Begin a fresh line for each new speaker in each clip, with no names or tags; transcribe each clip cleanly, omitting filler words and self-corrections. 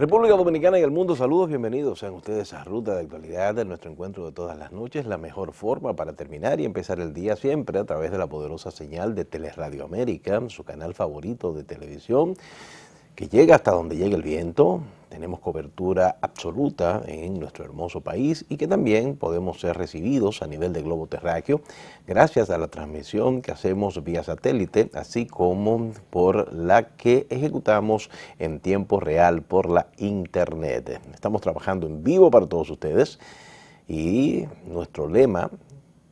República Dominicana y el mundo, saludos, bienvenidos. Sean ustedes a Ruta de Actualidad, de nuestro encuentro de todas las noches. La mejor forma para terminar y empezar el día siempre a través de la poderosa señal de Teleradio América, su canal favorito de televisión, que llega hasta donde llega el viento. Tenemos cobertura absoluta en nuestro hermoso país y que también podemos ser recibidos a nivel de globo terráqueo gracias a la transmisión que hacemos vía satélite, así como por la que ejecutamos en tiempo real por la internet. Estamos trabajando en vivo para todos ustedes y nuestro lema,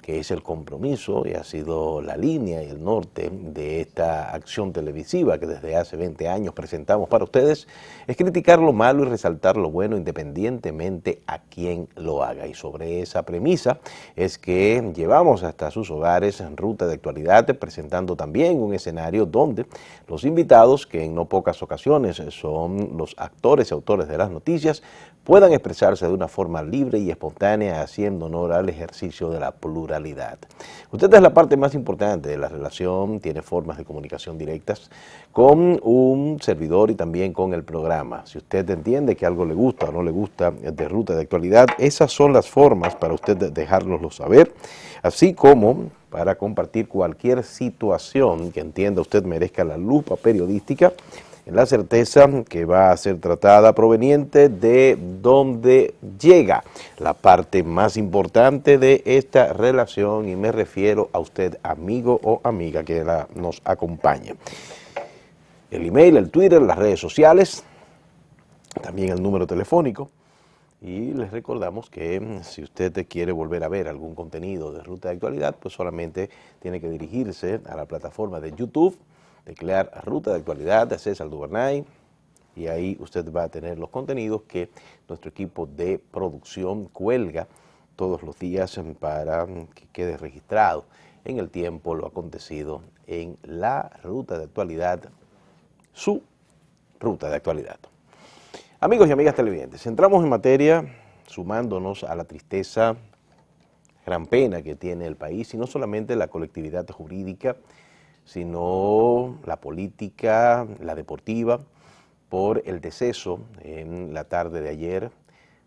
que es el compromiso y ha sido la línea y el norte de esta acción televisiva que desde hace 20 años presentamos para ustedes, es criticar lo malo y resaltar lo bueno independientemente a quien lo haga. Y sobre esa premisa es que llevamos hasta sus hogares en Ruta de Actualidad, presentando también un escenario donde los invitados, que en no pocas ocasiones son los actores y autores de las noticias, puedan expresarse de una forma libre y espontánea, haciendo honor al ejercicio de la pluralidad. Usted es la parte más importante de la relación, tiene formas de comunicación directas con un servidor y también con el programa. Si usted entiende que algo le gusta o no le gusta de Ruta de Actualidad, esas son las formas para usted dejárnoslo saber, así como para compartir cualquier situación que entienda usted merezca la lupa periodística, en la certeza que va a ser tratada proveniente de donde llega la parte más importante de esta relación, y me refiero a usted, amigo o amiga que nos acompaña. El email, el Twitter, las redes sociales, también el número telefónico. Y les recordamos que si usted quiere volver a ver algún contenido de Ruta de Actualidad, pues solamente tiene que dirigirse a la plataforma de YouTube, teclear Ruta de Actualidad de César Duvernay, y ahí usted va a tener los contenidos que nuestro equipo de producción cuelga todos los días para que quede registrado en el tiempo lo acontecido en la Ruta de Actualidad, su Ruta de Actualidad. Amigos y amigas televidentes, entramos en materia sumándonos a la tristeza, gran pena que tiene el país, y no solamente la colectividad jurídica, sino la política, la deportiva, por el deceso en la tarde de ayer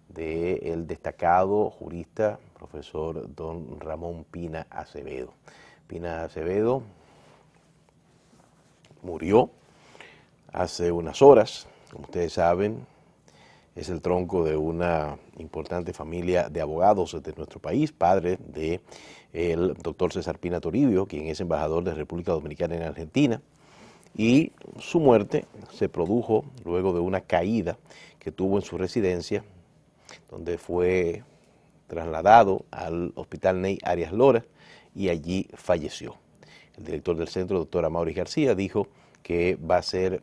del destacado jurista, profesor don Ramón Pina Acevedo. Pina Acevedo murió hace unas horas, como ustedes saben. Es el tronco de una importante familia de abogados de nuestro país, padre del doctor César Pina Toribio, quien es embajador de República Dominicana en Argentina, y su muerte se produjo luego de una caída que tuvo en su residencia, donde fue trasladado al Hospital Ney Arias Lora y allí falleció. El director del centro, doctor Amaury García, dijo que va a ser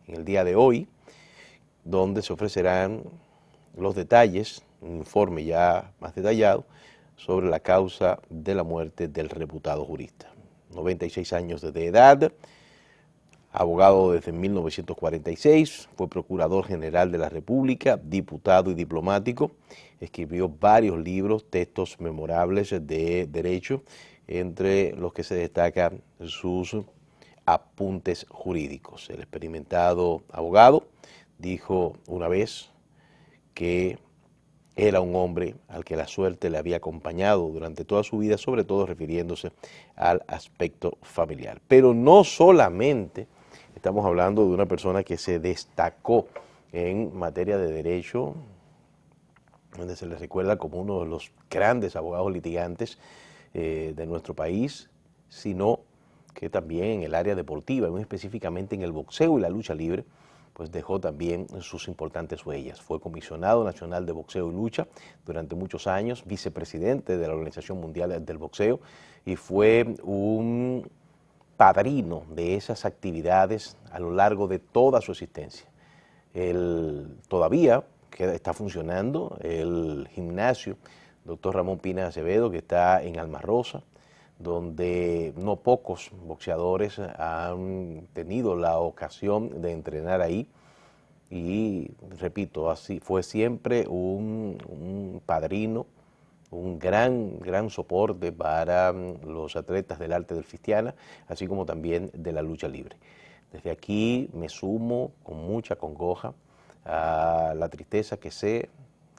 en el día de hoy donde se ofrecerán los detalles, un informe ya más detallado sobre la causa de la muerte del reputado jurista. 96 años de edad, abogado desde 1946, fue procurador general de la República, diputado y diplomático, escribió varios libros, textos memorables de derecho, entre los que se destacan sus apuntes jurídicos. El experimentado abogado dijo una vez que era un hombre al que la suerte le había acompañado durante toda su vida, sobre todo refiriéndose al aspecto familiar. Pero no solamente estamos hablando de una persona que se destacó en materia de derecho, donde se le recuerda como uno de los grandes abogados litigantes de nuestro país, sino que también en el área deportiva, muy específicamente en el boxeo y la lucha libre, pues dejó también sus importantes huellas. Fue comisionado nacional de boxeo y lucha durante muchos años, vicepresidente de la Organización Mundial del Boxeo, y fue un padrino de esas actividades a lo largo de toda su existencia. Todavía está funcionando el gimnasio doctor Ramón Pina Acevedo, que está en Alma Rosa, donde no pocos boxeadores han tenido la ocasión de entrenar ahí, y repito, así fue siempre un padrino, un gran soporte para los atletas del arte del Fistiana, así como también de la lucha libre. Desde aquí me sumo con mucha congoja a la tristeza que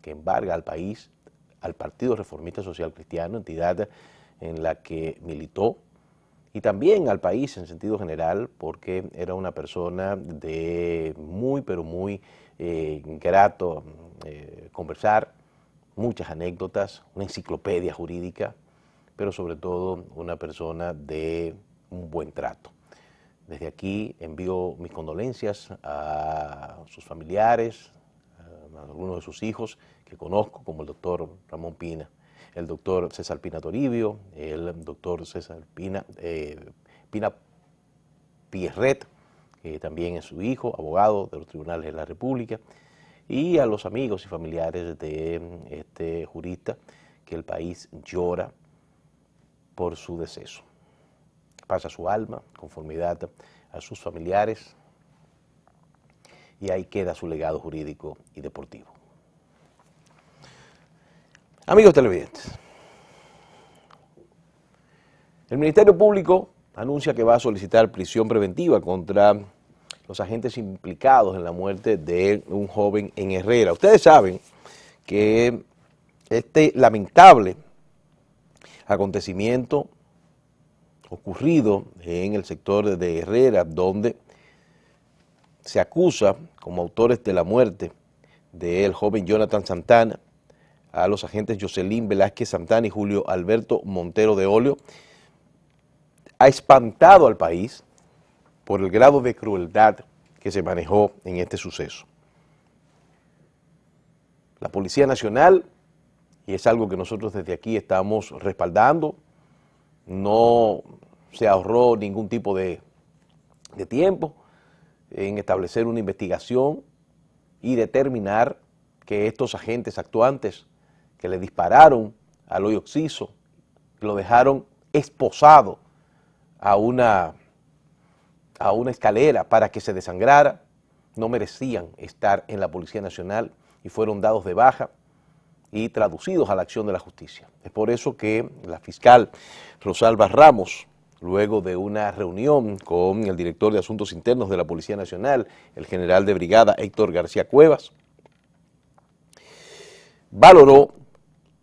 embarga al país, al Partido Reformista Social Cristiano, entidad en la que militó, y también al país en sentido general, porque era una persona de muy, pero muy grato conversar, muchas anécdotas, una enciclopedia jurídica, pero sobre todo una persona de un buen trato. Desde aquí envío mis condolencias a sus familiares, a algunos de sus hijos que conozco, como el doctor Ramón Pina, el doctor César Pina Toribio, el doctor César Pina Pierret, que también es su hijo, abogado de los tribunales de la República, y a los amigos y familiares de este jurista que el país llora por su deceso. Pasa su alma, conformidad a sus familiares, y ahí queda su legado jurídico y deportivo. Amigos televidentes, el Ministerio Público anuncia que va a solicitar prisión preventiva contra los agentes implicados en la muerte de un joven en Herrera. Ustedes saben que este lamentable acontecimiento ocurrido en el sector de Herrera, donde se acusa como autores de la muerte del joven Jonathan Santana a los agentes Jocelyn Velázquez Santana y Julio Alberto Montero de Olio, ha espantado al país por el grado de crueldad que se manejó en este suceso. La Policía Nacional, y es algo que nosotros desde aquí estamos respaldando, no se ahorró ningún tipo de tiempo en establecer una investigación y determinar que estos agentes actuantes que le dispararon al hoyo Oxiso, que lo dejaron esposado a una escalera para que se desangrara, no merecían estar en la Policía Nacional y fueron dados de baja y traducidos a la acción de la justicia. Es por eso que la fiscal Rosalba Ramos, luego de una reunión con el director de Asuntos Internos de la Policía Nacional, el general de brigada Héctor García Cuevas, valoró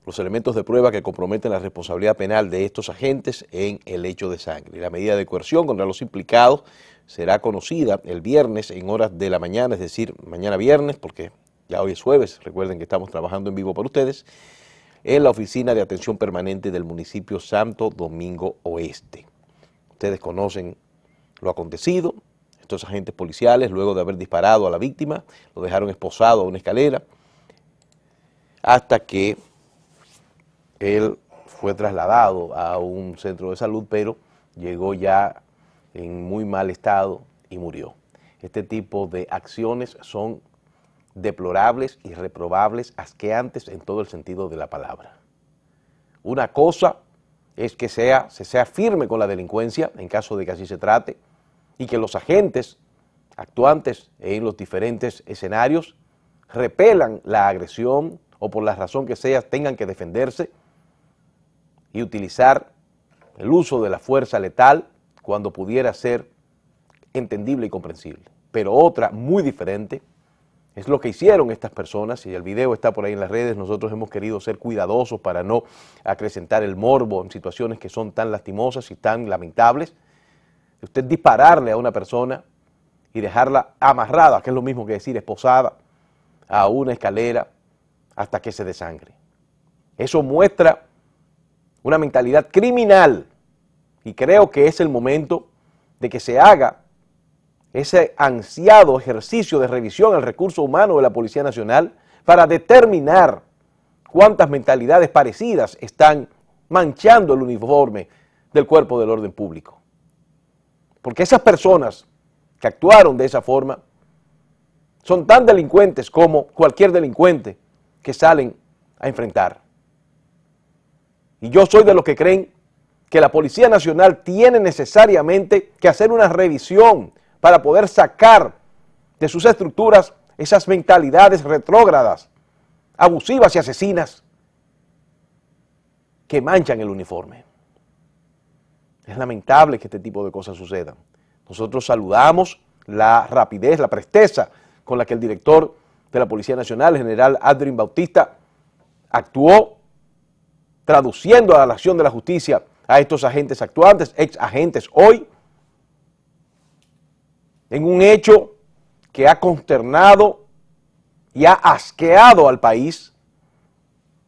los elementos de prueba que comprometen la responsabilidad penal de estos agentes en el hecho de sangre. La medida de coerción contra los implicados será conocida el viernes en horas de la mañana, es decir, mañana viernes, porque ya hoy es jueves, recuerden que estamos trabajando en vivo para ustedes, en la Oficina de Atención Permanente del municipio Santo Domingo Oeste. Ustedes conocen lo acontecido. Estos agentes policiales, luego de haber disparado a la víctima, lo dejaron esposado a una escalera, hasta que él fue trasladado a un centro de salud, pero llegó ya en muy mal estado y murió. Este tipo de acciones son deplorables, irreprobables, asqueantes en todo el sentido de la palabra. Una cosa es que se sea firme con la delincuencia, en caso de que así se trate, y que los agentes actuantes en los diferentes escenarios repelan la agresión o por la razón que sea tengan que defenderse y utilizar el uso de la fuerza letal cuando pudiera ser entendible y comprensible. Pero otra muy diferente es lo que hicieron estas personas, y el video está por ahí en las redes. Nosotros hemos querido ser cuidadosos para no acrecentar el morbo en situaciones que son tan lastimosas y tan lamentables. Usted dispararle a una persona y dejarla amarrada, que es lo mismo que decir esposada, a una escalera hasta que se desangre. Eso muestra una mentalidad criminal, y creo que es el momento de que se haga ese ansiado ejercicio de revisión al recurso humano de la Policía Nacional para determinar cuántas mentalidades parecidas están manchando el uniforme del Cuerpo del Orden Público. Porque esas personas que actuaron de esa forma son tan delincuentes como cualquier delincuente que salen a enfrentar. Y yo soy de los que creen que la Policía Nacional tiene necesariamente que hacer una revisión para poder sacar de sus estructuras esas mentalidades retrógradas, abusivas y asesinas que manchan el uniforme. Es lamentable que este tipo de cosas sucedan. Nosotros saludamos la rapidez, la presteza con la que el director de la Policía Nacional, el general Aldrin Bautista, actuó traduciendo a la acción de la justicia a estos agentes actuantes, ex agentes hoy, en un hecho que ha consternado y ha asqueado al país,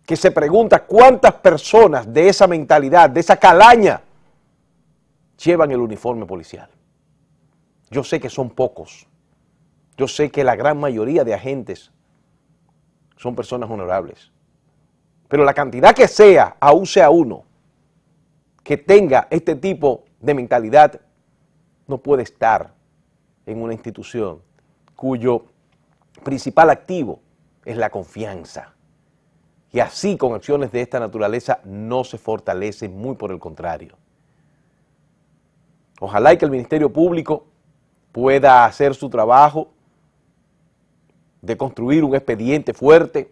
que se pregunta cuántas personas de esa mentalidad, de esa calaña, llevan el uniforme policial. Yo sé que son pocos, yo sé que la gran mayoría de agentes son personas honorables, pero la cantidad que sea, aún sea uno, que tenga este tipo de mentalidad, no puede estar en una institución cuyo principal activo es la confianza. Y así, con acciones de esta naturaleza, no se fortalece, muy por el contrario. Ojalá y que el Ministerio Público pueda hacer su trabajo de construir un expediente fuerte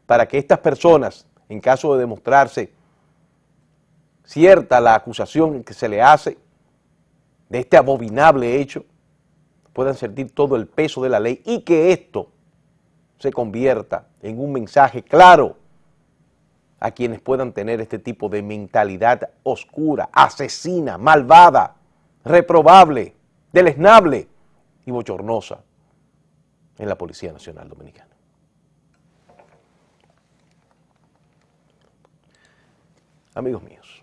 para que estas personas, en caso de demostrarse cierta la acusación que se le hace de este abominable hecho, puedan sentir todo el peso de la ley y que esto se convierta en un mensaje claro a quienes puedan tener este tipo de mentalidad oscura, asesina, malvada, reprobable, deleznable y bochornosa en la Policía Nacional Dominicana. Amigos míos,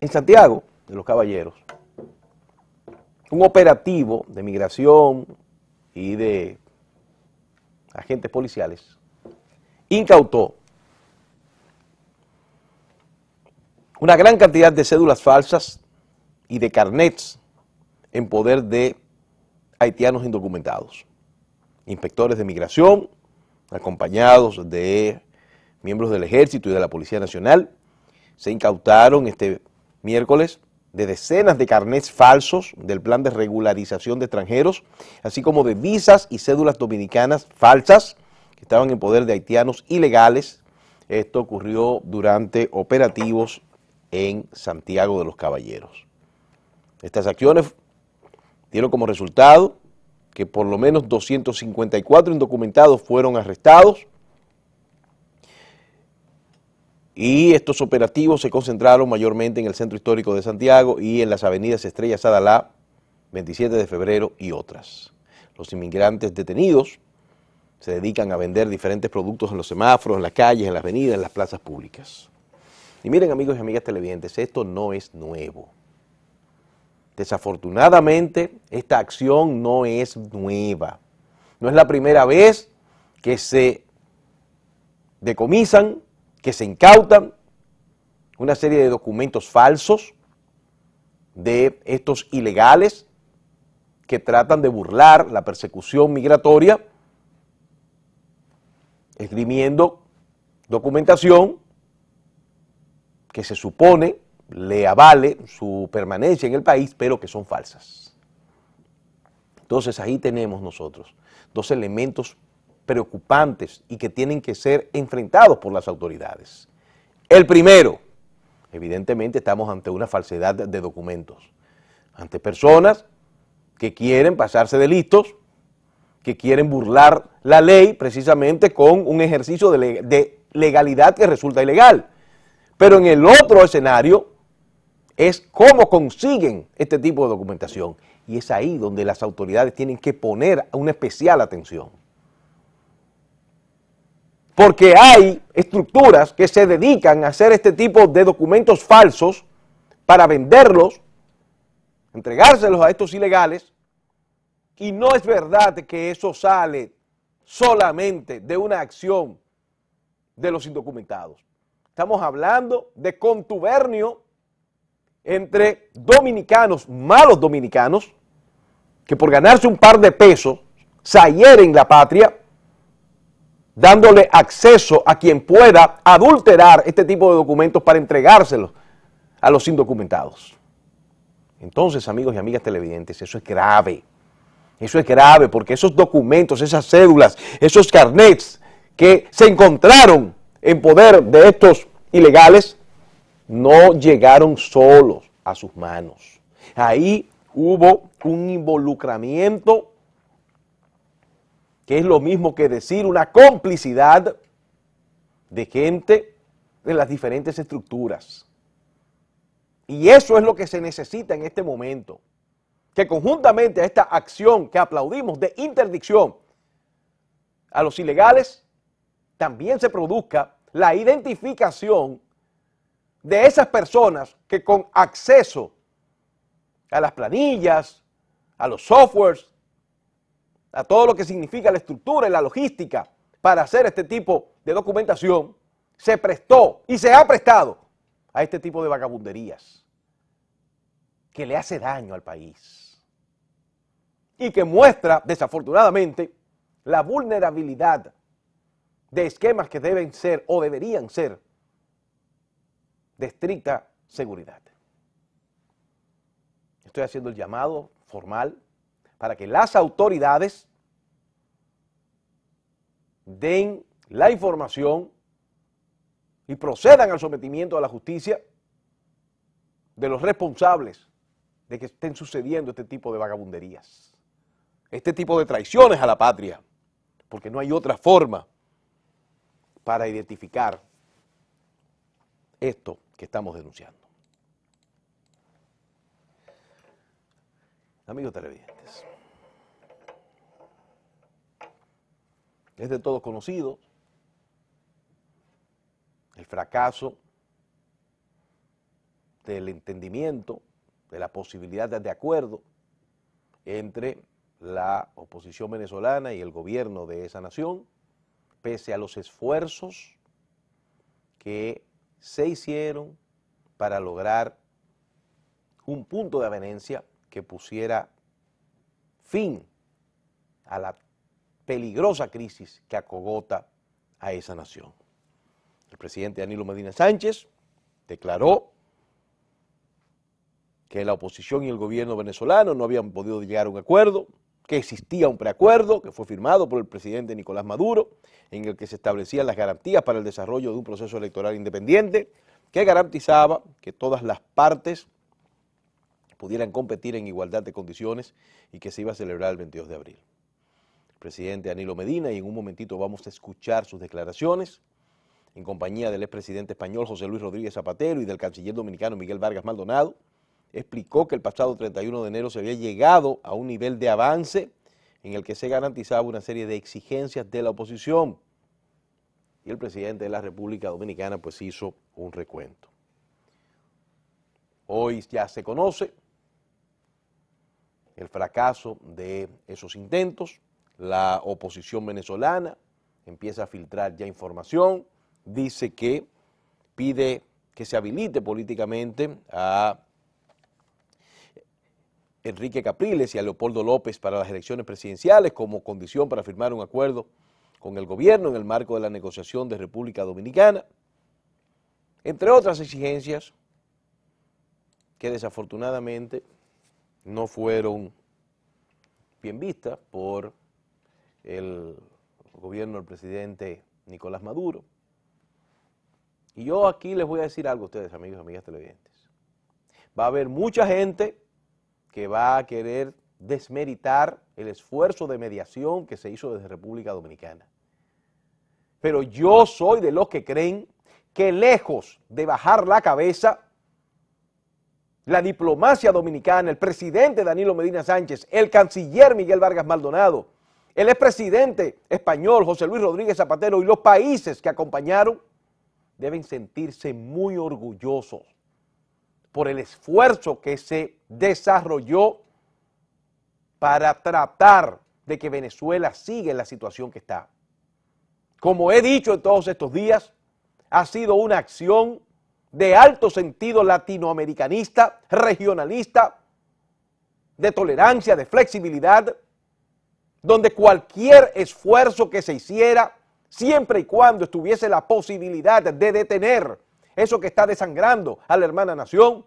en Santiago de los Caballeros, un operativo de migración y de agentes policiales incautó una gran cantidad de cédulas falsas y de carnets en poder de haitianos indocumentados. Inspectores de migración, acompañados de miembros del Ejército y de la Policía Nacional, se incautaron este miércoles de decenas de carnets falsos del plan de regularización de extranjeros, así como de visas y cédulas dominicanas falsas que estaban en poder de haitianos ilegales. Esto ocurrió durante operativos en Santiago de los Caballeros. Estas acciones dieron como resultado que por lo menos 254 indocumentados fueron arrestados, y estos operativos se concentraron mayormente en el centro histórico de Santiago y en las avenidas Estrella Sadalá, 27 de febrero y otras. Los inmigrantes detenidos se dedican a vender diferentes productos en los semáforos, en las calles, en las avenidas, en las plazas públicas. Y miren, amigos y amigas televidentes, esto no es nuevo. Desafortunadamente, esta acción no es nueva. No es la primera vez que se decomisan, que se incautan una serie de documentos falsos de estos ilegales que tratan de burlar la persecución migratoria, esgrimiendo documentación que se supone le avale su permanencia en el país, pero que son falsas. Entonces ahí tenemos nosotros dos elementos preocupantes y que tienen que ser enfrentados por las autoridades. El primero, evidentemente estamos ante una falsedad de documentos, ante personas que quieren pasarse de listos, que quieren burlar la ley precisamente con un ejercicio de legalidad que resulta ilegal. Pero en el otro escenario es cómo consiguen este tipo de documentación, y es ahí donde las autoridades tienen que poner una especial atención. Porque hay estructuras que se dedican a hacer este tipo de documentos falsos para venderlos, entregárselos a estos ilegales, y no es verdad que eso sale solamente de una acción de los indocumentados. Estamos hablando de contubernio entre dominicanos, malos dominicanos, que por ganarse un par de pesos se hieren la patria, dándole acceso a quien pueda adulterar este tipo de documentos para entregárselos a los indocumentados. Entonces, amigos y amigas televidentes, eso es grave. Eso es grave porque esos documentos, esas cédulas, esos carnets que se encontraron en poder de estos ilegales no llegaron solos a sus manos. Ahí hubo un involucramiento, que es lo mismo que decir una complicidad de gente de las diferentes estructuras. Y eso es lo que se necesita en este momento, que conjuntamente a esta acción que aplaudimos de interdicción a los ilegales, también se produzca la identificación de esas personas que con acceso a las planillas, a los softwares, a todo lo que significa la estructura y la logística para hacer este tipo de documentación, se prestó y se ha prestado a este tipo de vagabunderías que le hace daño al país y que muestra, desafortunadamente, la vulnerabilidad de esquemas que deben ser o deberían ser de estricta seguridad. Estoy haciendo el llamado formal para que las autoridades den la información y procedan al sometimiento a la justicia de los responsables de que estén sucediendo este tipo de vagabunderías, este tipo de traiciones a la patria, porque no hay otra forma para identificar esto que estamos denunciando. Amigos televidentes, es de todos conocido el fracaso del entendimiento, de la posibilidad de acuerdo entre la oposición venezolana y el gobierno de esa nación, pese a los esfuerzos que se hicieron para lograr un punto de avenencia que pusiera fin a la peligrosa crisis que acogota a esa nación. El presidente Danilo Medina Sánchez declaró que la oposición y el gobierno venezolano no habían podido llegar a un acuerdo, que existía un preacuerdo que fue firmado por el presidente Nicolás Maduro, en el que se establecían las garantías para el desarrollo de un proceso electoral independiente, que garantizaba que todas las partes pudieran competir en igualdad de condiciones y que se iba a celebrar el 22 de abril. El presidente Danilo Medina, y en un momentito vamos a escuchar sus declaraciones, en compañía del expresidente español José Luis Rodríguez Zapatero y del canciller dominicano Miguel Vargas Maldonado, explicó que el pasado 31 de enero se había llegado a un nivel de avance en el que se garantizaba una serie de exigencias de la oposición. Y el presidente de la República Dominicana pues hizo un recuento. Hoy ya se conoce el fracaso de esos intentos, la oposición venezolana empieza a filtrar ya información, dice que pide que se habilite políticamente a Enrique Capriles y a Leopoldo López para las elecciones presidenciales como condición para firmar un acuerdo con el gobierno en el marco de la negociación de República Dominicana, entre otras exigencias que desafortunadamente no fueron bien vistas por el gobierno del presidente Nicolás Maduro. Y yo aquí les voy a decir algo a ustedes, amigos y amigas televidentes. Va a haber mucha gente que va a querer desmeritar el esfuerzo de mediación que se hizo desde República Dominicana. Pero yo soy de los que creen que lejos de bajar la cabeza, la diplomacia dominicana, el presidente Danilo Medina Sánchez, el canciller Miguel Vargas Maldonado, el expresidente español José Luis Rodríguez Zapatero y los países que acompañaron, deben sentirse muy orgullosos por el esfuerzo que se desarrolló para tratar de que Venezuela siga en la situación que está. Como he dicho en todos estos días, ha sido una acción de alto sentido latinoamericanista, regionalista, de tolerancia, de flexibilidad, donde cualquier esfuerzo que se hiciera, siempre y cuando estuviese la posibilidad de detener eso que está desangrando a la hermana nación,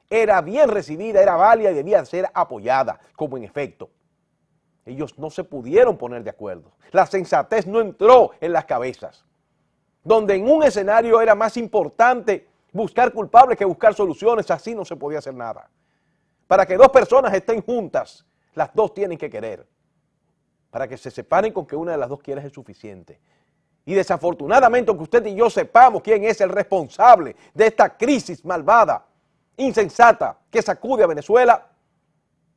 era bien recibida, era válida y debía ser apoyada, como en efecto. Ellos no se pudieron poner de acuerdo. La sensatez no entró en las cabezas. Donde en un escenario era más importante buscar culpables que buscar soluciones, así no se podía hacer nada. Para que dos personas estén juntas, las dos tienen que querer. Para que se separen con que una de las dos quiera es suficiente. Y desafortunadamente, aunque usted y yo sepamos quién es el responsable de esta crisis malvada, insensata, que sacude a Venezuela,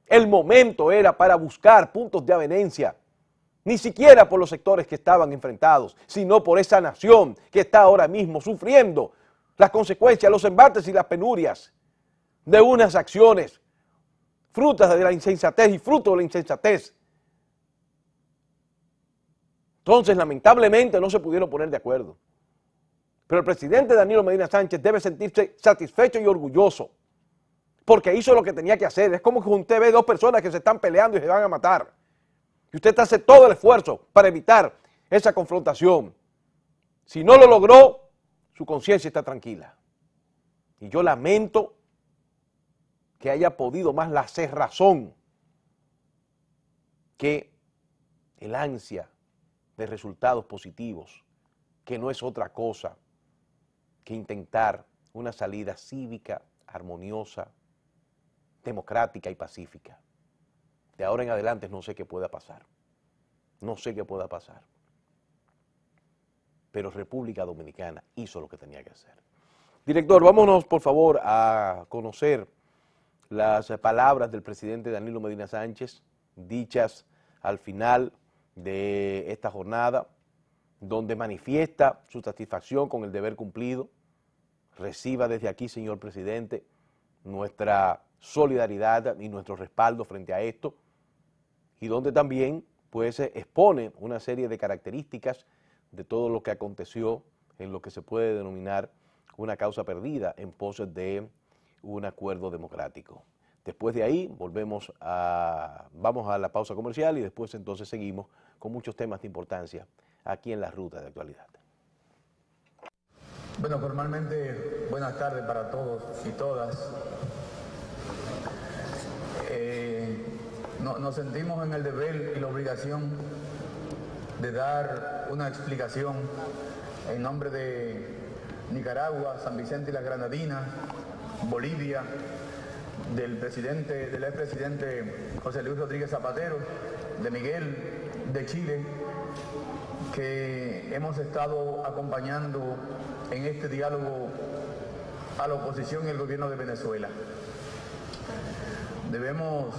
el momento era para buscar puntos de avenencia, ni siquiera por los sectores que estaban enfrentados, sino por esa nación que está ahora mismo sufriendo las consecuencias, los embates y las penurias de unas acciones, frutas de la insensatez y fruto de la insensatez. Entonces, lamentablemente, no se pudieron poner de acuerdo. Pero el presidente Danilo Medina Sánchez debe sentirse satisfecho y orgulloso, porque hizo lo que tenía que hacer. Es como que usted ve dos personas que se están peleando y se van a matar. Y usted hace todo el esfuerzo para evitar esa confrontación. Si no lo logró, su conciencia está tranquila. Y yo lamento que haya podido más la cerrazón que el ansia de resultados positivos, que no es otra cosa que intentar una salida cívica, armoniosa, democrática y pacífica. De ahora en adelante no sé qué pueda pasar. No sé qué pueda pasar. Pero República Dominicana hizo lo que tenía que hacer. Director, vámonos por favor a conocer las palabras del presidente Danilo Medina Sánchez, dichas al final de esta jornada, donde manifiesta su satisfacción con el deber cumplido. Reciba desde aquí, señor presidente, nuestra solidaridad y nuestro respaldo frente a esto, y donde también pues expone una serie de características de todo lo que aconteció en lo que se puede denominar una causa perdida en pos de un acuerdo democrático. Después de ahí vamos a la pausa comercial y después entonces seguimos con muchos temas de importancia aquí en La Ruta de Actualidad.
Bueno, formalmente, buenas tardes para todos y todas. Nos sentimos en el deber y la obligación de dar una explicación en nombre de Nicaragua, San Vicente y las Granadinas, Bolivia, del expresidente José Luis Rodríguez Zapatero, de Miguel, de Chile, que hemos estado acompañando en este diálogo a la oposición y el gobierno de Venezuela. Debemos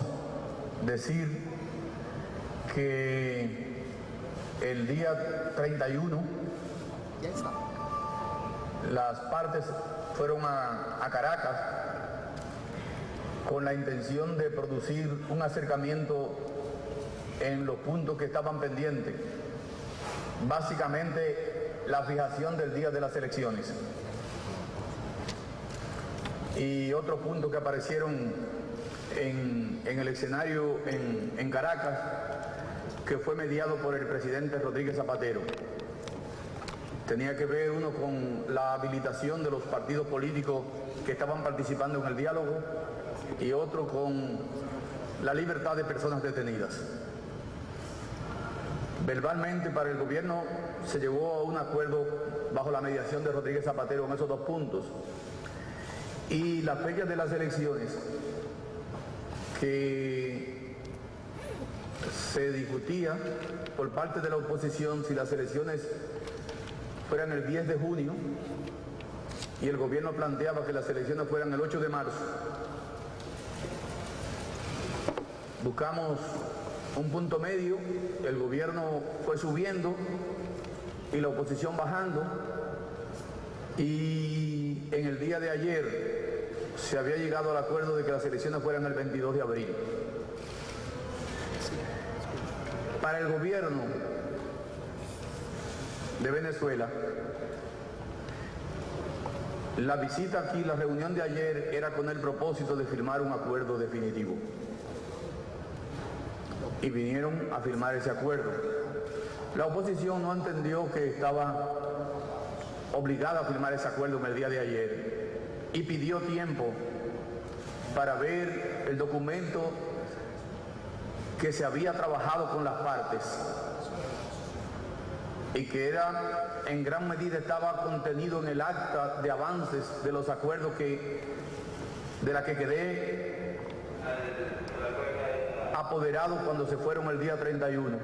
decir que el día 31 las partes fueron a Caracas con la intención de producir un acercamiento en los puntos que estaban pendientes, básicamente la fijación del día de las elecciones y otros puntos que aparecieron en el escenario en Caracas, que fue mediado por el presidente Rodríguez Zapatero. Tenía que ver uno con la habilitación de los partidos políticos que estaban participando en el diálogo y otro con la libertad de personas detenidas. Verbalmente para el gobierno se llegó a un acuerdo bajo la mediación de Rodríguez Zapatero en esos dos puntos. Y la fecha de las elecciones que se discutía por parte de la oposición si las elecciones fueran el 10 de junio y el gobierno planteaba que las elecciones fueran el 8 de marzo. Buscamos un punto medio, el gobierno fue subiendo y la oposición bajando, y en el día de ayer se había llegado al acuerdo de que las elecciones fueran el 22 de abril. Para el gobierno de Venezuela, la visita aquí, la reunión de ayer, era con el propósito de firmar un acuerdo definitivo. Y vinieron a firmar ese acuerdo. La oposición no entendió que estaba obligada a firmar ese acuerdo en el día de ayer y pidió tiempo para ver el documento que se había trabajado con las partes y que era, en gran medida estaba contenido en el acta de avances de los acuerdos de la que quedé apoderados cuando se fueron el día 31.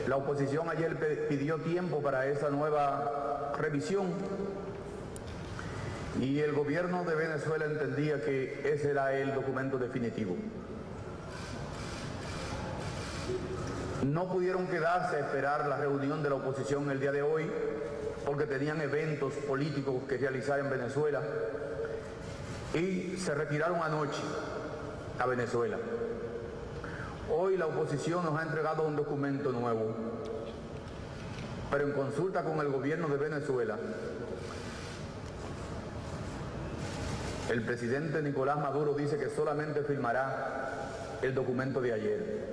La oposición ayer pidió tiempo para esa nueva revisión y el gobierno de Venezuela entendía que ese era el documento definitivo. No pudieron quedarse a esperar la reunión de la oposición el día de hoy porque tenían eventos políticos que realizar en Venezuela y se retiraron anoche a Venezuela. Hoy la oposición nos ha entregado un documento nuevo, pero en consulta con el gobierno de Venezuela, el presidente Nicolás Maduro dice que solamente firmará el documento de ayer,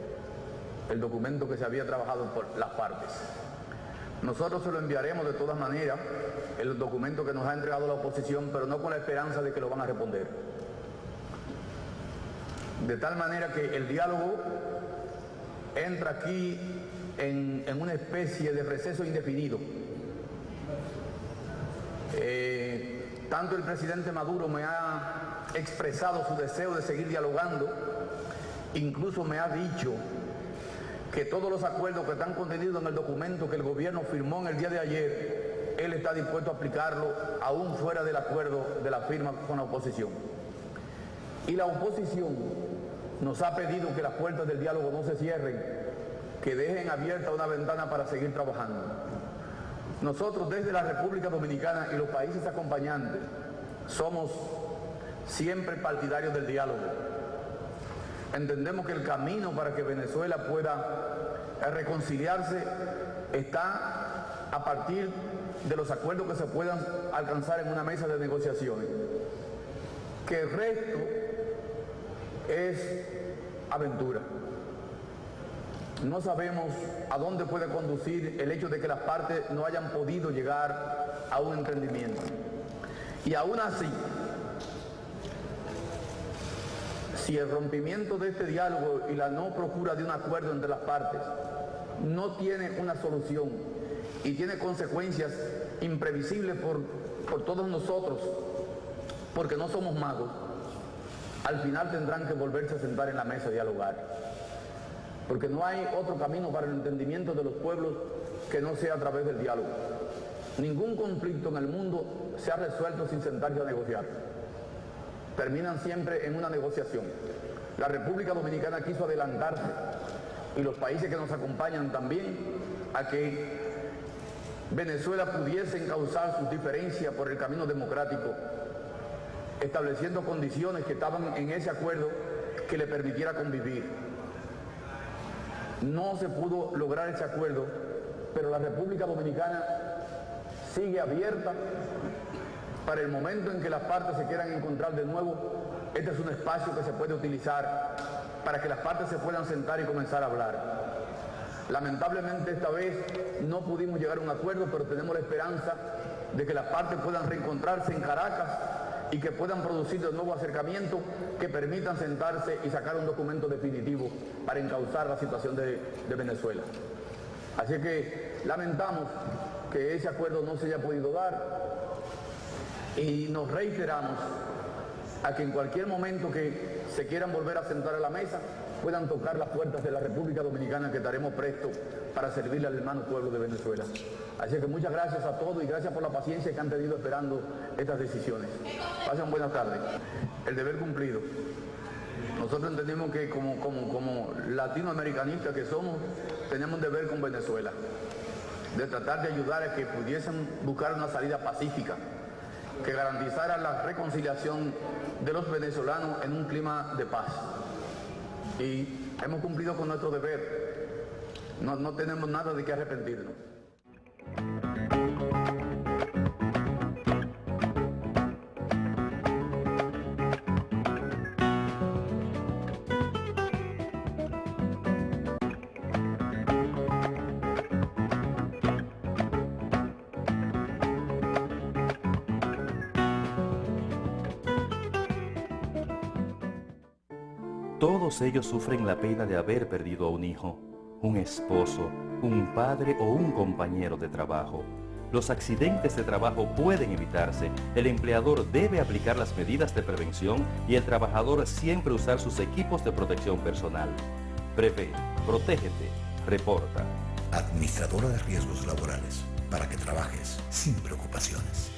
el documento que se había trabajado por las partes. Nosotros se lo enviaremos de todas maneras, el documento que nos ha entregado la oposición, pero no con la esperanza de que lo van a responder. De tal manera que el diálogo entra aquí en una especie de receso indefinido. Tanto el presidente Maduro me ha expresado su deseo de seguir dialogando, incluso me ha dicho que todos los acuerdos que están contenidos en el documento que el gobierno firmó en el día de ayer, él está dispuesto a aplicarlo aún fuera del acuerdo de la firma con la oposición. Y la oposición nos ha pedido que las puertas del diálogo no se cierren, que dejen abierta una ventana para seguir trabajando. Nosotros desde la República Dominicana y los países acompañantes somos siempre partidarios del diálogo. Entendemos que el camino para que Venezuela pueda reconciliarse está a partir de los acuerdos que se puedan alcanzar en una mesa de negociaciones. Que el resto es aventura. No sabemos a dónde puede conducir el hecho de que las partes no hayan podido llegar a un entendimiento. Y aún así, si el rompimiento de este diálogo y la no procura de un acuerdo entre las partes no tiene una solución y tiene consecuencias imprevisibles por todos nosotros, porque no somos magos, al final tendrán que volverse a sentar en la mesa a dialogar. Porque no hay otro camino para el entendimiento de los pueblos que no sea a través del diálogo. Ningún conflicto en el mundo se ha resuelto sin sentarse a negociar. Terminan siempre en una negociación. La República Dominicana quiso adelantarse, y los países que nos acompañan también, a que Venezuela pudiese encauzar sus diferencias por el camino democrático, estableciendo condiciones que estaban en ese acuerdo que le permitiera convivir. No se pudo lograr ese acuerdo, pero la República Dominicana sigue abierta para el momento en que las partes se quieran encontrar de nuevo. Este es un espacio que se puede utilizar para que las partes se puedan sentar y comenzar a hablar. Lamentablemente esta vez no pudimos llegar a un acuerdo, pero tenemos la esperanza de que las partes puedan reencontrarse en Caracas y que puedan producir de nuevo acercamientos que permitan sentarse y sacar un documento definitivo para encauzar la situación de Venezuela. Así que lamentamos que ese acuerdo no se haya podido dar y nos reiteramos a que en cualquier momento que se quieran volver a sentar a la mesa puedan tocar las puertas de la República Dominicana, que estaremos prestos para servirle al hermano pueblo de Venezuela. Así que muchas gracias a todos y gracias por la paciencia que han tenido esperando estas decisiones. Pasen buenas tardes. El deber cumplido. Nosotros entendemos que como latinoamericanistas que somos, tenemos un deber con Venezuela, de tratar de ayudar a que pudiesen buscar una salida pacífica, que garantizara la reconciliación de los venezolanos en un clima de paz. Y hemos cumplido con nuestro deber. No tenemos nada de qué arrepentirnos.
Todos ellos sufren la pena de haber perdido a un hijo, un esposo, un padre o un compañero de trabajo. Los accidentes de trabajo pueden evitarse. El empleador debe aplicar las medidas de prevención y el trabajador siempre usar sus equipos de protección personal. Prevé, protégete, reporta.
Administradora de Riesgos Laborales, para que trabajes sin preocupaciones.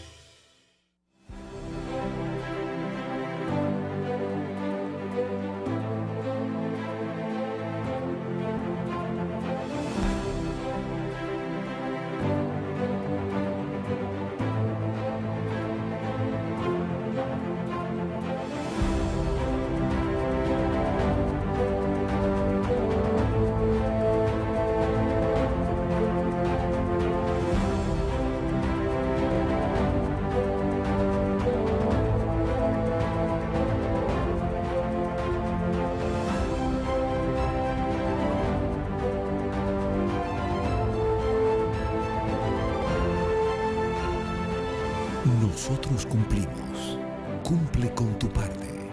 Nosotros cumplimos. Cumple con tu parte.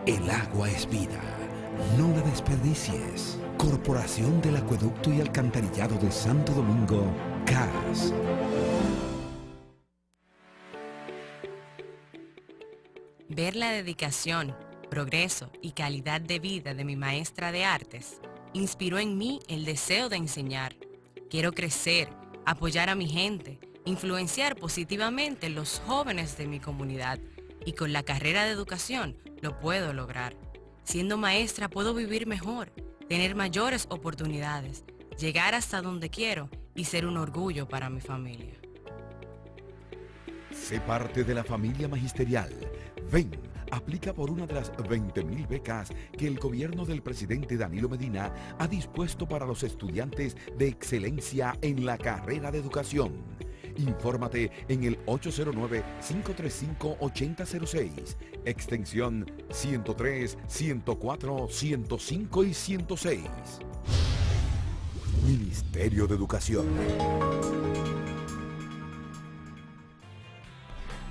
El agua es vida. No la desperdicies. Corporación del Acueducto y Alcantarillado de Santo Domingo, CAS.
Ver la dedicación, progreso y calidad de vida de mi maestra de artes inspiró en mí el deseo de enseñar. Quiero crecer, apoyar a mi gente, influenciar positivamente los jóvenes de mi comunidad, y con la carrera de educación lo puedo lograr. Siendo maestra puedo vivir mejor, tener mayores oportunidades, llegar hasta donde quiero y ser un orgullo para mi familia.
Sé parte de la familia magisterial. Ven, aplica por una de las 20.000 becas que el gobierno del presidente Danilo Medina ha dispuesto para los estudiantes de excelencia en la carrera de educación. Infórmate en el 809-535-8006, extensión 103, 104, 105 y 106. Ministerio de Educación.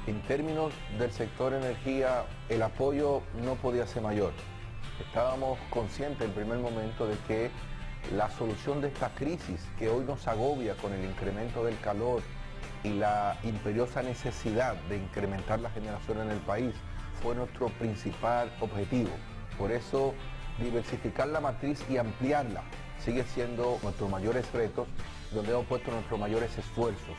En términos del sector energía, el apoyo no podía ser mayor. Estábamos conscientes en primer momento de que la solución de esta crisis que hoy nos agobia con el incremento del calor y la imperiosa necesidad de incrementar la generación en el país fue nuestro principal objetivo. Por eso, diversificar la matriz y ampliarla sigue siendo nuestros mayores retos, donde hemos puesto nuestros mayores esfuerzos.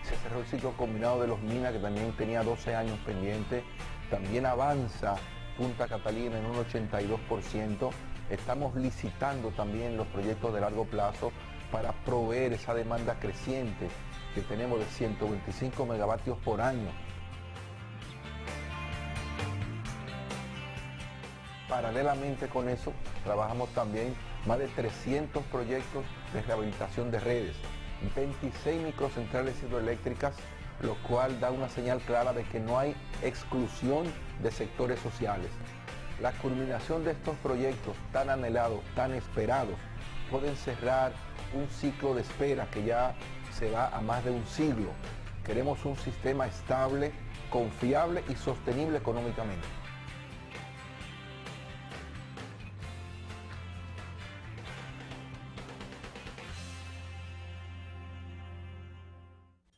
Se cerró el ciclo combinado de Los Minas, que también tenía 12 años pendiente. También avanza Punta Catalina en un 82%. Estamos licitando también los proyectos de largo plazo para proveer esa demanda creciente que tenemos de 125 megavatios por año. Paralelamente con eso, trabajamos también más de 300 proyectos de rehabilitación de redes, 26 microcentrales hidroeléctricas, lo cual da una señal clara de que no hay exclusión de sectores sociales. La culminación de estos proyectos tan anhelados, tan esperados, pueden cerrar un ciclo de espera que ya se va a más de un siglo. Queremos un sistema estable, confiable y sostenible económicamente.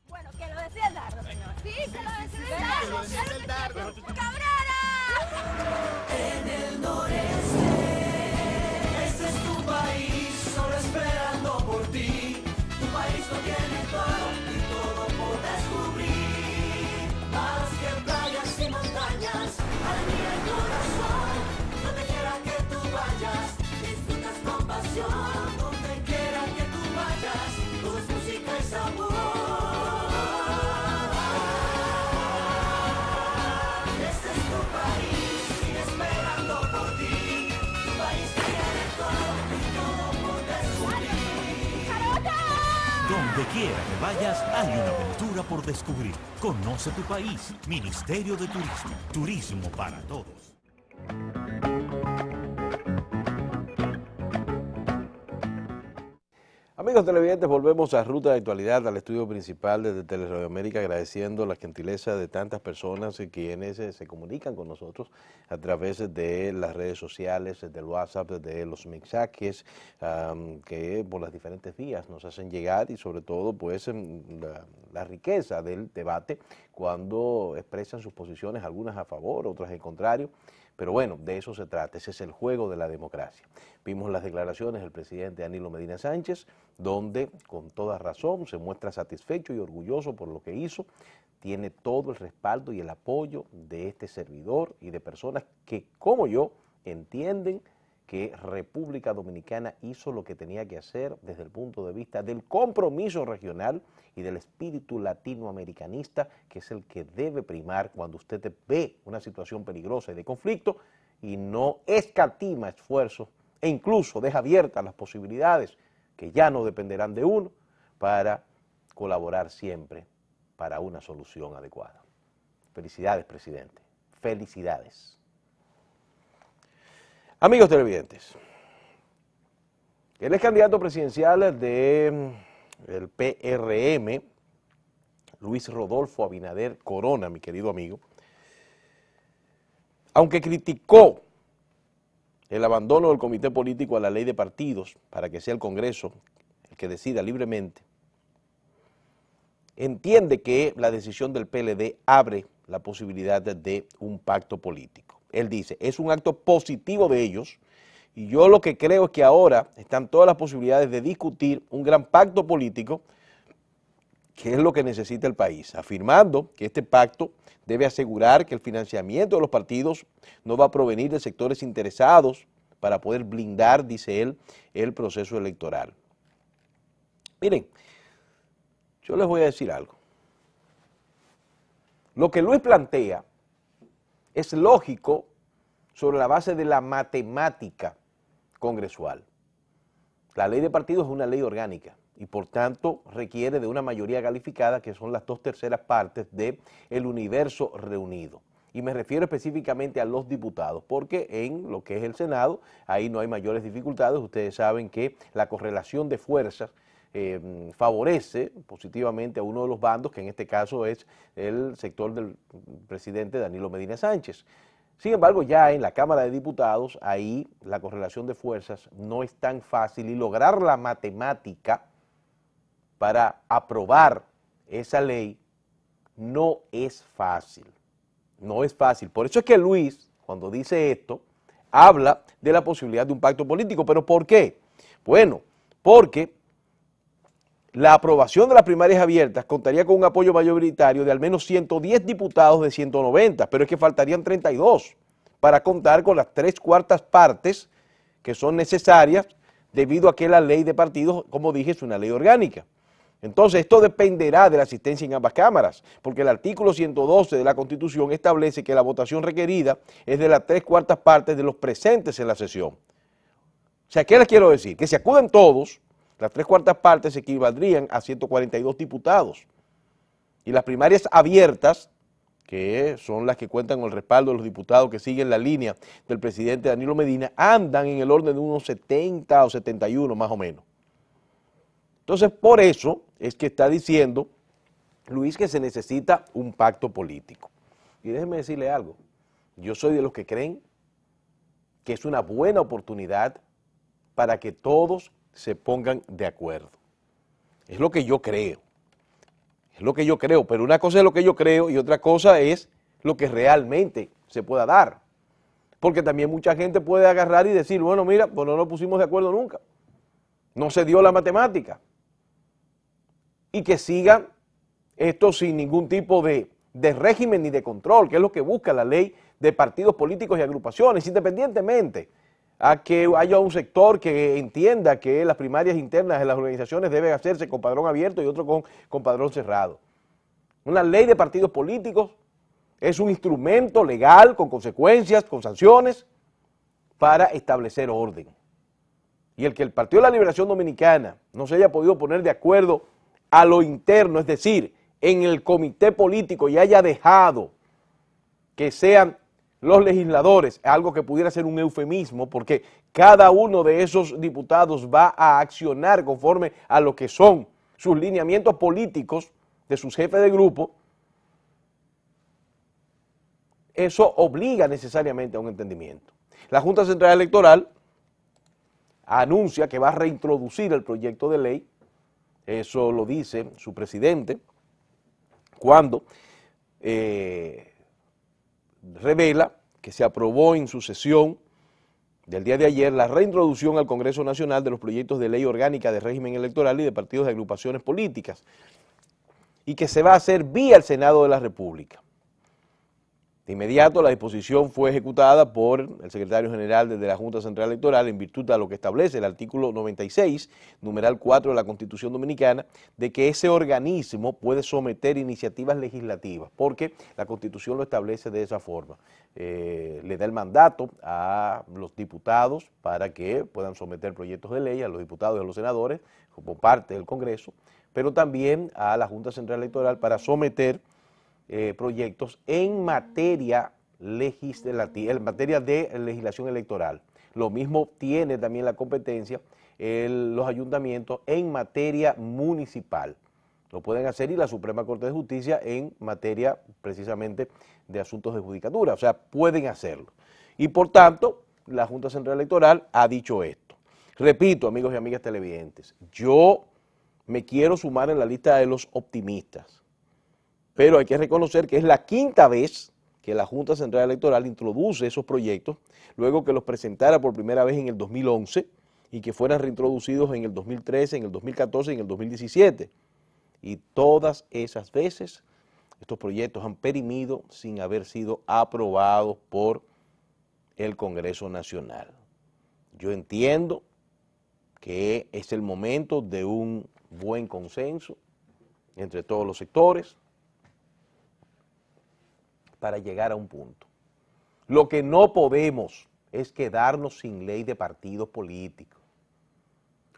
Bueno, que lo decía el dardo, señor. Sí, que lo decía el dardo. ¡Cabrera! En el noreste, este es tu país, solo esperando por ti. Tu país lo tiene todo y todo por descubrir. Más que playas y montañas, para mí el corazón. Donde quiera que tú vayas, disfrutas con pasión. Donde quiera que tú vayas, todo es música y sabor.
Donde quiera que vayas, hay una aventura por descubrir. Conoce tu país. Ministerio de Turismo. Turismo para todos.
Amigos televidentes, volvemos a Ruta de Actualidad, al estudio principal de Teleradio América, agradeciendo la gentileza de tantas personas quienes se comunican con nosotros a través de las redes sociales, del WhatsApp, de los mensajes que por las diferentes vías nos hacen llegar y sobre todo pues la riqueza del debate cuando expresan sus posiciones, algunas a favor, otras en contrario. Pero bueno, de eso se trata, ese es el juego de la democracia. Vimos las declaraciones del presidente Danilo Medina Sánchez, donde con toda razón se muestra satisfecho y orgulloso por lo que hizo, tiene todo el respaldo y el apoyo de este servidor y de personas que, como yo, entienden que República Dominicana hizo lo que tenía que hacer desde el punto de vista del compromiso regional y del espíritu latinoamericanista, que es el que debe primar cuando usted ve una situación peligrosa y de conflicto y no escatima esfuerzos e incluso deja abiertas las posibilidades que ya no dependerán de uno para colaborar siempre para una solución adecuada. Felicidades, presidente. Felicidades. Amigos televidentes, el ex candidato presidencial del PRM, Luis Rodolfo Abinader Corona, mi querido amigo, aunque criticó el abandono del comité político a la ley de partidos para que sea el Congreso el que decida libremente, entiende que la decisión del PLD abre la posibilidad de un pacto político. Él dice, es un acto positivo de ellos y yo lo que creo es que ahora están todas las posibilidades de discutir un gran pacto político, que es lo que necesita el país, afirmando que este pacto debe asegurar que el financiamiento de los partidos no va a provenir de sectores interesados para poder blindar, dice él, el proceso electoral. Miren, yo les voy a decir algo. Lo que Luis plantea es lógico sobre la base de la matemática congresual. La ley de partidos es una ley orgánica y por tanto requiere de una mayoría calificada que son las 2/3 partes del universo reunido. Y me refiero específicamente a los diputados, porque en lo que es el Senado, ahí no hay mayores dificultades. Ustedes saben que la correlación de fuerzas favorece positivamente a uno de los bandos, que en este caso es el sector del presidente Danilo Medina Sánchez. Sin embargo, ya en la Cámara de Diputados, ahí la correlación de fuerzas no es tan fácil y lograr la matemática para aprobar esa ley no es fácil. No es fácil. Por eso es que Luis, cuando dice esto, habla de la posibilidad de un pacto político. ¿Pero por qué? Bueno, porque la aprobación de las primarias abiertas contaría con un apoyo mayoritario de al menos 110 diputados de 190, pero es que faltarían 32 para contar con las 3/4 partes que son necesarias debido a que la ley de partidos, como dije, es una ley orgánica. Entonces, esto dependerá de la asistencia en ambas cámaras, porque el artículo 112 de la Constitución establece que la votación requerida es de las 3/4 partes de los presentes en la sesión. O sea, ¿qué les quiero decir? Que si acuden todos, las 3/4 partes equivaldrían a 142 diputados. Y las primarias abiertas, que son las que cuentan con el respaldo de los diputados que siguen la línea del presidente Danilo Medina, andan en el orden de unos 70 o 71 más o menos. Entonces, por eso es que está diciendo Luis que se necesita un pacto político. Y déjenme decirle algo, yo soy de los que creen que es una buena oportunidad para que todos se pongan de acuerdo. Es lo que yo creo. Es lo que yo creo, pero una cosa es lo que yo creo y otra cosa es lo que realmente se pueda dar. Porque también mucha gente puede agarrar y decir, bueno, mira, pues no nos pusimos de acuerdo nunca. No se dio la matemática. Y que sigan esto sin ningún tipo de régimen ni de control, que es lo que busca la ley de partidos políticos y agrupaciones, independientemente a que haya un sector que entienda que las primarias internas de las organizaciones deben hacerse con padrón abierto y otro con padrón cerrado. Una ley de partidos políticos es un instrumento legal con consecuencias, con sanciones, para establecer orden. Y el que el Partido de la Liberación Dominicana no se haya podido poner de acuerdo a lo interno, es decir, en el comité político y haya dejado que sean los legisladores, algo que pudiera ser un eufemismo, porque cada uno de esos diputados va a accionar conforme a lo que son sus lineamientos políticos de sus jefes de grupo, eso obliga necesariamente a un entendimiento. La Junta Central Electoral anuncia que va a reintroducir el proyecto de ley, eso lo dice su presidente, cuando revela que se aprobó en su sesión del día de ayer la reintroducción al Congreso Nacional de los proyectos de ley orgánica de régimen electoral y de partidos de agrupaciones políticas, y que se va a hacer vía el Senado de la República. De inmediato la disposición fue ejecutada por el secretario general de la Junta Central Electoral en virtud de lo que establece el artículo 96, numeral 4 de la Constitución Dominicana, de que ese organismo puede someter iniciativas legislativas, porque la Constitución lo establece de esa forma. Le da el mandato a los diputados para que puedan someter proyectos de ley, a los diputados y a los senadores como parte del Congreso, pero también a la Junta Central Electoral para someter proyectos en materia legislativa, en materia de legislación electoral. Lo mismo tiene también la competencia los ayuntamientos en materia municipal. Lo pueden hacer y la Suprema Corte de Justicia en materia precisamente de asuntos de judicatura, o sea, pueden hacerlo. Y por tanto, la Junta Central Electoral ha dicho esto. Repito, amigos y amigas televidentes, yo me quiero sumar en la lista de los optimistas, pero hay que reconocer que es la quinta vez que la Junta Central Electoral introduce esos proyectos, luego que los presentara por primera vez en el 2011 y que fueran reintroducidos en el 2013, en el 2014 y en el 2017. Y todas esas veces estos proyectos han perimido sin haber sido aprobados por el Congreso Nacional. Yo entiendo que es el momento de un buen consenso entre todos los sectores para llegar a un punto. Lo que no podemos es quedarnos sin ley de partidos políticos.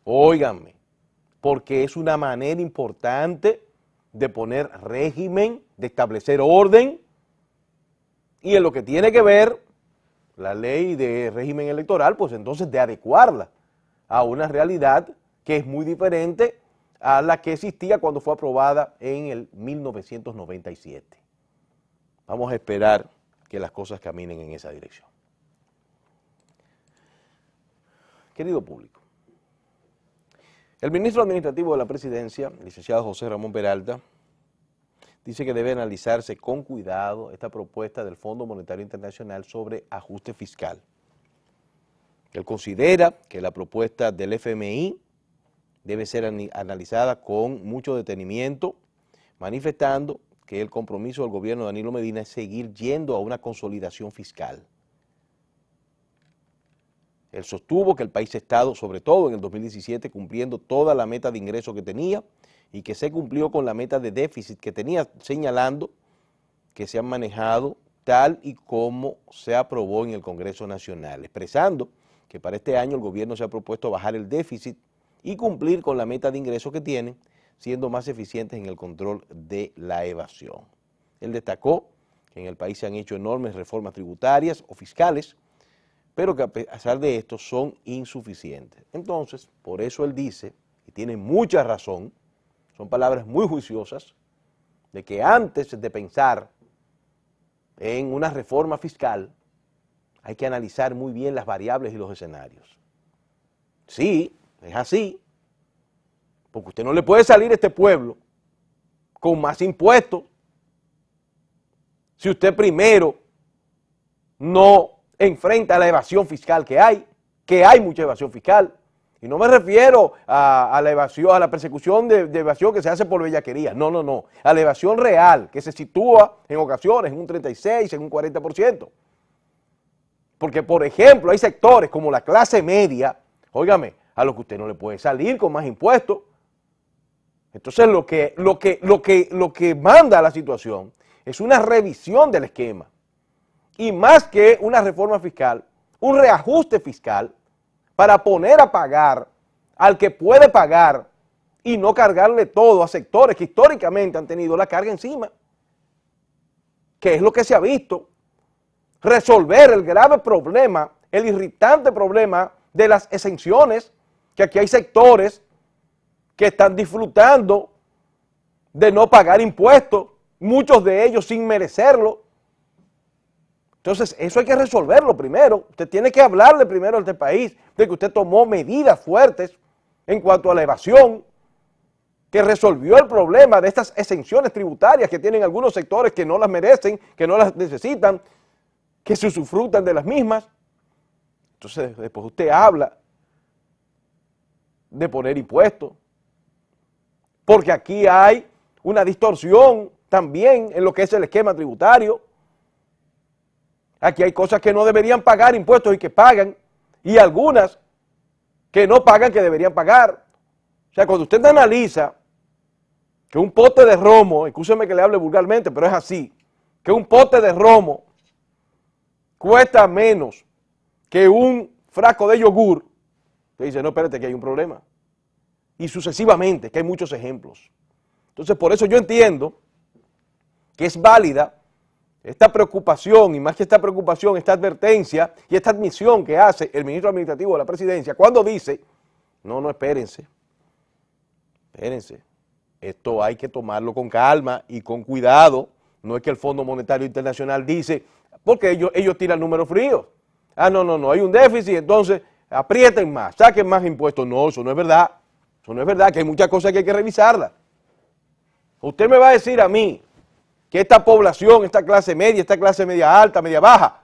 Óiganme, porque es una manera importante de poner régimen, de establecer orden, y en lo que tiene que ver la ley de régimen electoral, pues entonces de adecuarla a una realidad que es muy diferente a la que existía cuando fue aprobada en el 1997. Vamos a esperar que las cosas caminen en esa dirección. Querido público, el ministro administrativo de la Presidencia, licenciado José Ramón Peralta, dice que debe analizarse con cuidado esta propuesta del Fondo Monetario Internacional sobre ajuste fiscal. Él considera que la propuesta del FMI debe ser analizada con mucho detenimiento, manifestando que el compromiso del gobierno de Danilo Medina es seguir yendo a una consolidación fiscal. Él sostuvo que el país ha estado, sobre todo en el 2017, cumpliendo toda la meta de ingreso que tenía y que se cumplió con la meta de déficit que tenía, señalando que se han manejado tal y como se aprobó en el Congreso Nacional, expresando que para este año el gobierno se ha propuesto bajar el déficit y cumplir con la meta de ingreso que tiene, siendo más eficientes en el control de la evasión. Él destacó que en el país se han hecho enormes reformas tributarias o fiscales, pero que a pesar de esto son insuficientes. Entonces, por eso él dice, y tiene mucha razón, son palabras muy juiciosas, de que antes de pensar en una reforma fiscal, hay que analizar muy bien las variables y los escenarios. Sí, es así, porque usted no le puede salir a este pueblo con más impuestos si usted primero no enfrenta la evasión fiscal que hay mucha evasión fiscal. Y no me refiero a la evasión, a la persecución de evasión que se hace por bellaquería. No, no, no. A la evasión real, que se sitúa en ocasiones en un 36%, en un 40%. Porque, por ejemplo, hay sectores como la clase media, óigame, a los que usted no le puede salir con más impuestos. Entonces, lo que manda a la situación es una revisión del esquema. Y más que una reforma fiscal, un reajuste fiscal para poner a pagar al que puede pagar y no cargarle todo a sectores que históricamente han tenido la carga encima, que es lo que se ha visto. resolver el grave problema, el irritante problema de las exenciones, que aquí hay sectores que están disfrutando de no pagar impuestos, muchos de ellos sin merecerlo. Entonces, eso hay que resolverlo primero. Usted tiene que hablarle primero a este país de que usted tomó medidas fuertes en cuanto a la evasión, que resolvió el problema de estas exenciones tributarias que tienen algunos sectores que no las merecen, que no las necesitan, que se usufructan de las mismas. Entonces, después usted habla de poner impuestos, porque aquí hay una distorsión también en lo que es el esquema tributario. Aquí hay cosas que no deberían pagar impuestos y que pagan, y algunas que no pagan que deberían pagar. O sea, cuando usted analiza que un pote de romo, escúcheme que le hable vulgarmente, pero es así, que un pote de romo cuesta menos que un frasco de yogur, usted dice, no, espérate, que hay un problema. Y sucesivamente, que hay muchos ejemplos. Entonces, por eso yo entiendo que es válida esta preocupación, y más que esta preocupación, esta advertencia y esta admisión que hace el ministro administrativo de la presidencia cuando dice, no, espérense, esto hay que tomarlo con calma y con cuidado. No es que el Fondo Monetario Internacional dice, porque ellos tiran números fríos. No, hay un déficit, entonces aprieten más, saquen más impuestos. No, eso no es verdad. Eso no es verdad, que hay muchas cosas que hay que revisarlas. Usted me va a decir a mí que esta población, esta clase media alta, media baja,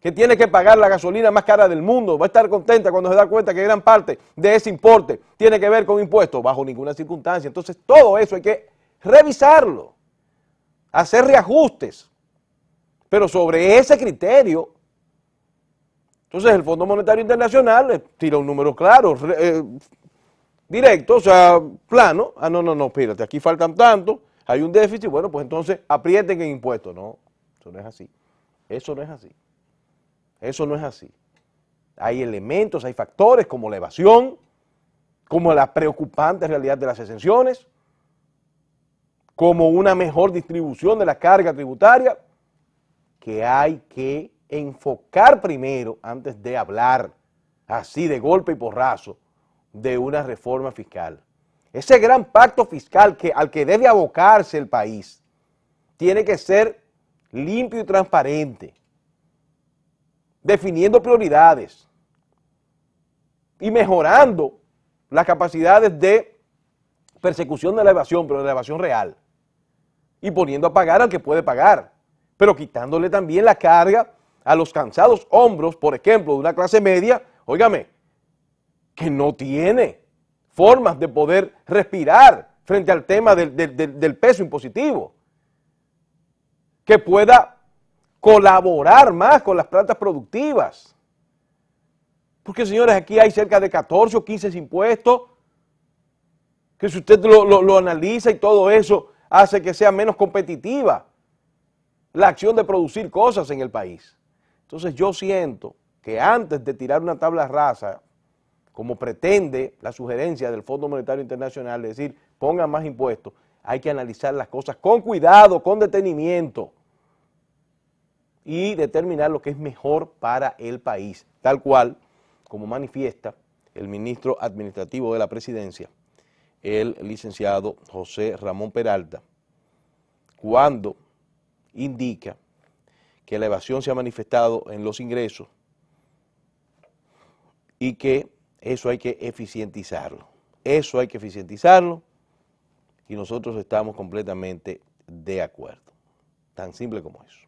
que tiene que pagar la gasolina más cara del mundo, va a estar contenta cuando se da cuenta que gran parte de ese importe tiene que ver con impuestos, bajo ninguna circunstancia. Entonces, todo eso hay que revisarlo, hacer reajustes, pero sobre ese criterio. Entonces, el Fondo Monetario Internacional le tira un número claro, directo, o sea, plano. No, espérate, aquí faltan tanto, hay un déficit, bueno, pues entonces aprieten en impuestos. No, eso no es así. Eso no es así. Eso no es así. Hay elementos, hay factores como la evasión, como la preocupante realidad de las exenciones, como una mejor distribución de la carga tributaria, que hay que enfocar primero antes de hablar así de golpe y porrazo de una reforma fiscal. Ese gran pacto fiscal al que debe abocarse el país tiene que ser limpio y transparente, definiendo prioridades y mejorando las capacidades de persecución de la evasión, pero de la evasión real, y poniendo a pagar al que puede pagar, pero quitándole también la carga a los cansados hombros, por ejemplo, de una clase media, óigame, que no tiene formas de poder respirar frente al tema del peso impositivo, que pueda colaborar más con las plantas productivas. Porque, señores, aquí hay cerca de 14 o 15 impuestos que si usted lo analiza y todo eso hace que sea menos competitiva la acción de producir cosas en el país. Entonces yo siento que antes de tirar una tabla rasa, como pretende la sugerencia del Fondo Monetario Internacional, de decir pongan más impuestos, hay que analizar las cosas con cuidado, con detenimiento, y determinar lo que es mejor para el país, tal cual como manifiesta el ministro administrativo de la presidencia, el licenciado José Ramón Peralta, cuando indica que la evasión se ha manifestado en los ingresos y que eso hay que eficientizarlo. Eso hay que eficientizarlo y nosotros estamos completamente de acuerdo. Tan simple como eso.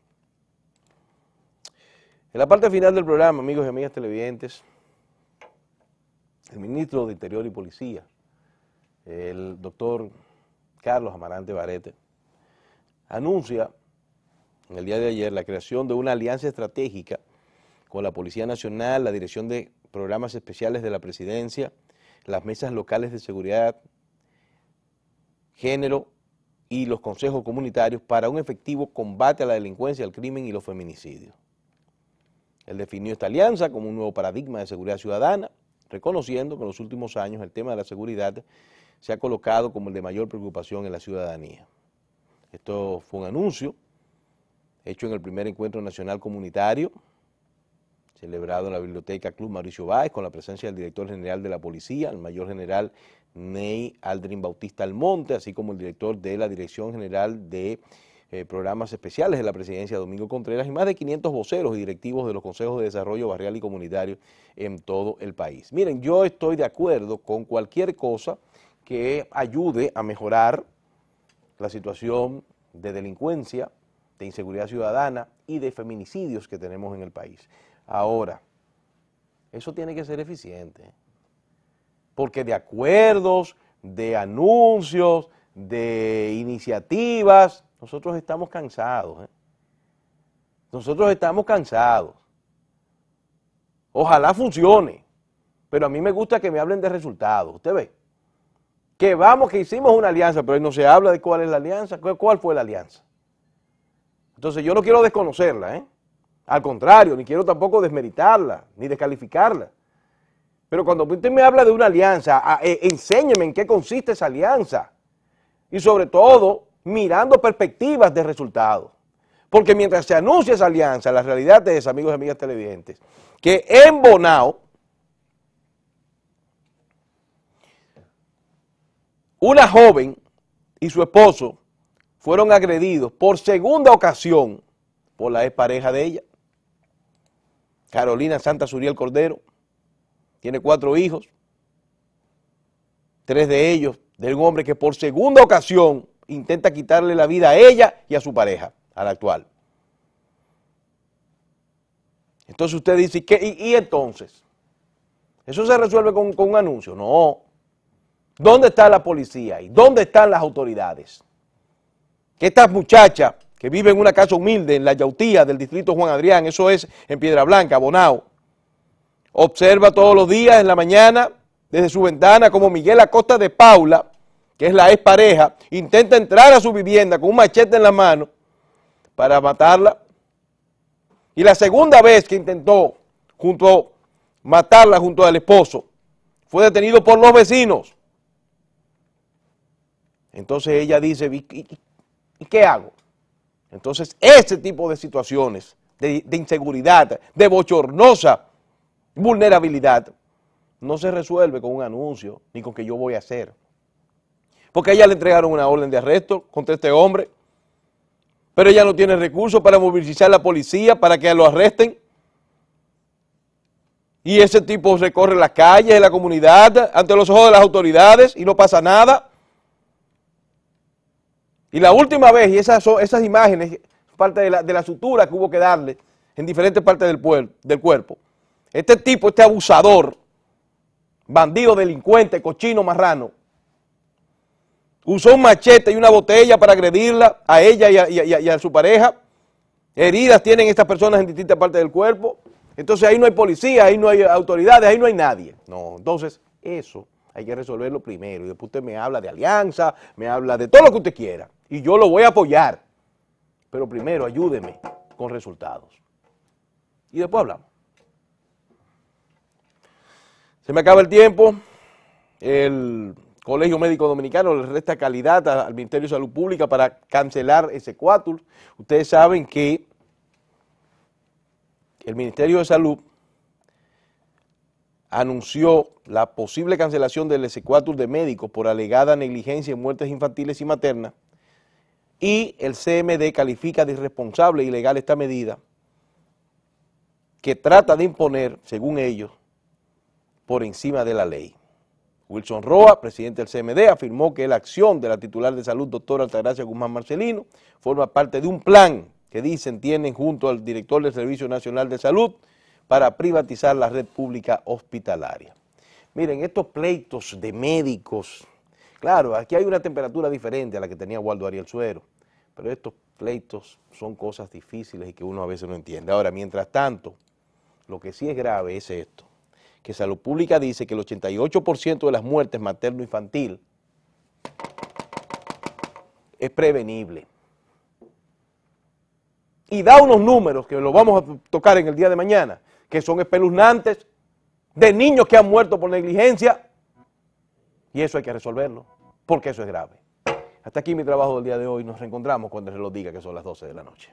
En la parte final del programa, amigos y amigas televidentes, el ministro de Interior y Policía, el doctor Carlos Amarante Barrete, anuncia en el día de ayer la creación de una alianza estratégica con la Policía Nacional, la Dirección de Programas Especiales de la Presidencia, las mesas locales de seguridad, género y los consejos comunitarios para un efectivo combate a la delincuencia, al crimen y los feminicidios. Él definió esta alianza como un nuevo paradigma de seguridad ciudadana, reconociendo que en los últimos años el tema de la seguridad se ha colocado como el de mayor preocupación en la ciudadanía. Esto fue un anuncio hecho en el primer encuentro nacional comunitario, celebrado en la Biblioteca Club Mauricio Báez, con la presencia del director general de la policía, el mayor general Ney Aldrin Bautista Almonte, así como el director de la Dirección General de Programas Especiales de la Presidencia, Domingo Contreras, y más de 500 voceros y directivos de los consejos de desarrollo barrial y comunitario en todo el país. Miren, yo estoy de acuerdo con cualquier cosa que ayude a mejorar la situación de delincuencia, de inseguridad ciudadana y de feminicidios que tenemos en el país. Ahora, eso tiene que ser eficiente, porque de acuerdos, de anuncios, de iniciativas, nosotros estamos cansados. Nosotros estamos cansados. Ojalá funcione, pero a mí me gusta que me hablen de resultados. Usted ve, que hicimos una alianza, pero no se habla de cuál es la alianza, cuál fue la alianza. Entonces yo no quiero desconocerla, al contrario, ni quiero tampoco desmeritarla, ni descalificarla. Pero cuando usted me habla de una alianza, enséñeme en qué consiste esa alianza. Y sobre todo, mirando perspectivas de resultados. Porque mientras se anuncia esa alianza, la realidad es, amigos y amigas televidentes, que en Bonao, una joven y su esposo fueron agredidos por segunda ocasión por la expareja de ella, Carolina Santa Suriel Cordero. Tiene 4 hijos, 3 de ellos de un hombre que por segunda ocasión intenta quitarle la vida a ella y a su pareja, a la actual. Entonces usted dice, ¿y entonces? ¿Eso se resuelve con un anuncio? No. ¿Dónde está la policía? ¿Y dónde están las autoridades? Que esta muchacha que vive en una casa humilde en la Yautía del distrito Juan Adrián, eso es en Piedra Blanca, Bonao, observa todos los días en la mañana desde su ventana como Miguel Acosta de Paula, que es la expareja, intenta entrar a su vivienda con un machete en la mano para matarla. Y la segunda vez que intentó matarla junto al esposo, fue detenido por los vecinos. Entonces ella dice, ¿y qué hago? Entonces ese tipo de situaciones de inseguridad, de bochornosa vulnerabilidad, no se resuelve con un anuncio, ni con que yo voy a hacer. Porque a ella le entregaron una orden de arresto contra este hombre, pero ella no tiene recursos para movilizar a la policía para que lo arresten. Y ese tipo recorre las calles de la comunidad ante los ojos de las autoridades y no pasa nada. Y la última vez, y esas imágenes, parte de la sutura que hubo que darle en diferentes partes del cuerpo, este tipo, este abusador, bandido, delincuente, cochino, marrano, usó un machete y una botella para agredirla a ella y a su pareja. Heridas tienen estas personas en distintas partes del cuerpo. Entonces ahí no hay policía, ahí no hay autoridades, ahí no hay nadie. No, entonces eso hay que resolverlo primero. Y después usted me habla de alianza, me habla de todo lo que usted quiera. Y yo lo voy a apoyar. Pero primero ayúdeme con resultados. Y después hablamos. Se me acaba el tiempo. El Colegio Médico Dominicano le resta calidad al Ministerio de Salud Pública para cancelar ese Sequatur. Ustedes saben que el Ministerio de Salud anunció la posible cancelación del Sequatur de médicos por alegada negligencia en muertes infantiles y maternas, y el CMD califica de irresponsable e ilegal esta medida que trata de imponer, según ellos, por encima de la ley. Wilson Roa, presidente del CMD, afirmó que la acción de la titular de salud, doctora Altagracia Guzmán Marcelino, forma parte de un plan que dicen tienen junto al director del Servicio Nacional de Salud para privatizar la red pública hospitalaria. Miren, estos pleitos de médicos, claro, aquí hay una temperatura diferente a la que tenía Waldo Ariel Suero, pero estos pleitos son cosas difíciles y que uno a veces no entiende. Ahora, mientras tanto, lo que sí es grave es esto, que Salud Pública dice que el 88% de las muertes materno-infantil es prevenible. Y da unos números que los vamos a tocar en el día de mañana, que son espeluznantes, de niños que han muerto por negligencia, y eso hay que resolverlo, porque eso es grave. Hasta aquí mi trabajo del día de hoy. Nos reencontramos cuando el reloj diga que son las 12 de la noche.